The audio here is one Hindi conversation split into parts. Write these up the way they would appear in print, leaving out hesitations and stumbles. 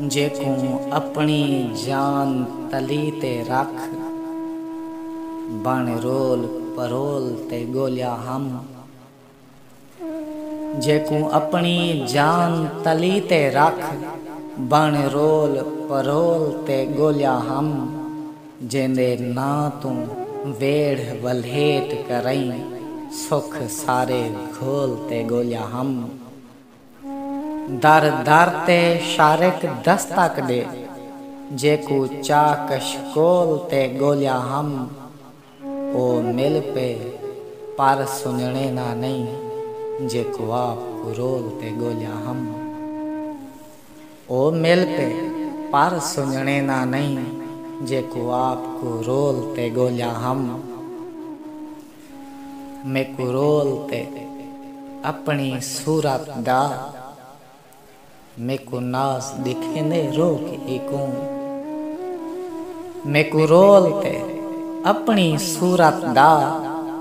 जेकू अपनी जान तली ते रख, बण रोल परोल ते गोलिया हम। जेकू अपनी जान तली ते रख, बण रोल परोल ते गोलिया हम। जेंदे ना तू वेढ़ वल्हेट करई, सुख सारे घोल ते गोलिया हम। दर दर ते शारिक दस्तक दे, जेकू चाकश कोल ते गोलिया हम। ओ मिल पे पर सुनने ना नहीं, जेकू आप रोल ते गोलिया हम। ओ मिल पे पर सुनने ना नहीं, जेकू आपको रोल ते गोलिया हम। मेकू रोल ते अपनी सूरत दा, मेकू नास दिखेंदे रोक इकू। मेकू रोल ते अपनी सूरत दा,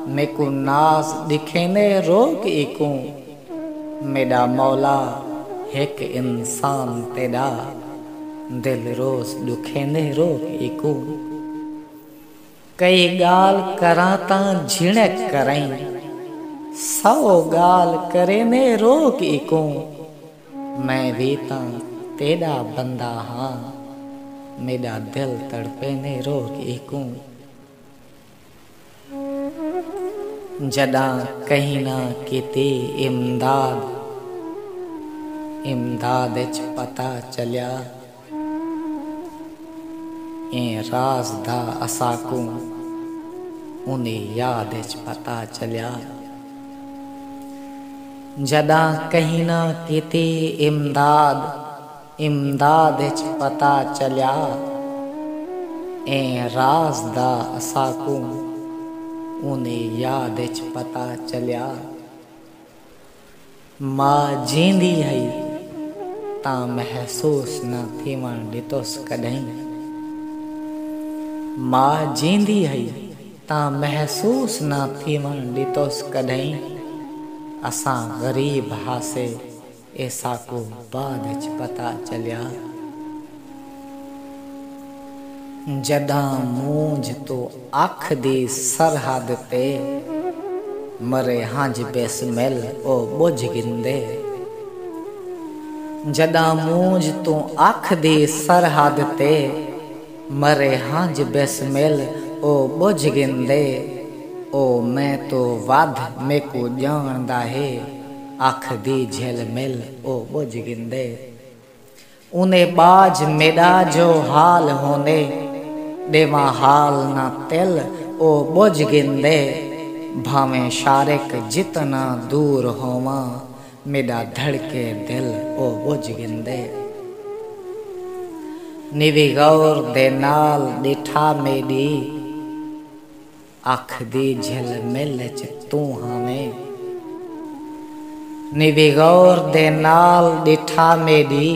मेकू नास दिखेंदे रोक इकू। मेरा मौला एक इंसान तेरा, दिल रोज दुखेंदे रोक इकू। कई गाल करा ता झिणक करई, 100 गाल करेंदे रोक इकू। मैं भी ता तेरा बंदा हाँ, मेरा दिल तड़पेंदे रोक इकू। जदा कहीं ना किती इमदाद, इमदाद च पता चलिया। ए राज दा असाकू, उन्हें याद च पता चलिया। जदा कहीं ना किती इमदाद, इमदाद च पता चलिया। ए राज दा असाकू, उन्हें याद च पता चलिया। मां जींदी है ता महसूस न थीवण दितोस कदई। मां जींदी है ता महसूस न थीवण दितोस कदई। असां गरीब हासे, ऐसा को बाद च पता चलिया। जदा मूंझ तो अख दी सरहद ते, मरे हंज बेसमिल ओ बुझ गिंदे। जदा मूंझ तो अख दी सरहद ते, मरे हंज बेसमिल ओ बुझ गिंदे। ओ मैं तो वध मेकू जानदा है, अख दी झिलमिल ओ बुझ गिंदे। उन्हें बाज मेरा जो हाल होने, देवा हाल ना तिल ओ बुझ गिंदे। भावें शारिक जितना दूर होवा, मेरा धड़के दिल ओ बुझ गिंदे। निवी गौर दे नाल डिठा मेरी, अख दी झिलमिल च तू हमें। निवी गौर दे नाल डिठा मेरी,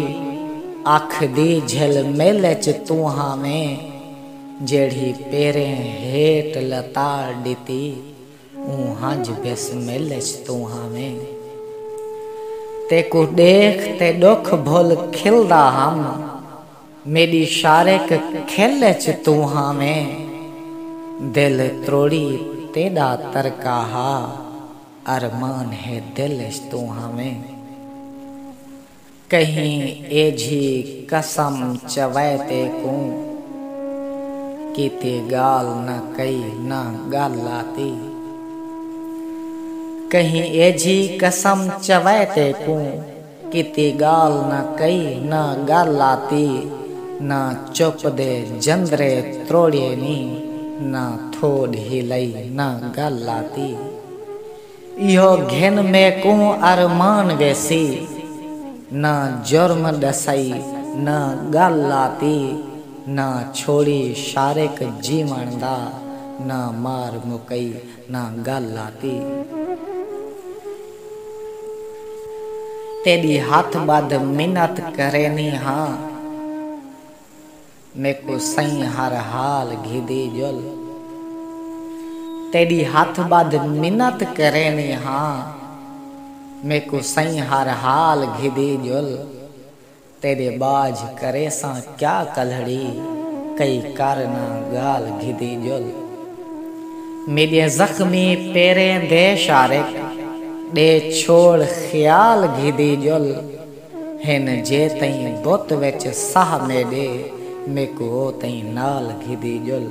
अख दी झिलमिल च तू हमें। जेड़ी पेरे हेट लताड़ दिती, ऊ हंज बेसमिल च तू हमें। तेकू देख ते दुख भुल खिलदा हम, मेरी शारिक खिल च तू हमें। दिल त्रोड़ी तेरा तरकाहा, अरमान है दिल च तू हमें। कहीं एझी कसम चवै तेकू, किते गाल न कई न गाल आती। कहीं एझी कसम चवै तेकू, किते गाल न कई न गाल आती। ना चुप दे जंदरे त्रोड़े नी, ना थोड़ हिलई ना गल आती। इहो घिन में को अरमान वेसी, ना जुर्म दसई ना गल आती। ना छोड़ी शारिक जीवन दा, ना मार मुकई ना गल आती। तेरी हाथ बद मिन्नत करेनी हाँ, मेको सही हर हाल घिदी जुल। तेरी हाथ बद मिन्नत करेनी हाँ, मेको सही हर हाल घिदी जुल। तेरे बाज करे सा क्या कलहड़ी कई कारना गाल घिदी जुल मेरे जख्मी पेरे दे शारिक दे छोड़ ख्याल घिदी जुल हिन जे तई बुत विच साह में दे मेको तई नाल घिदी जुल।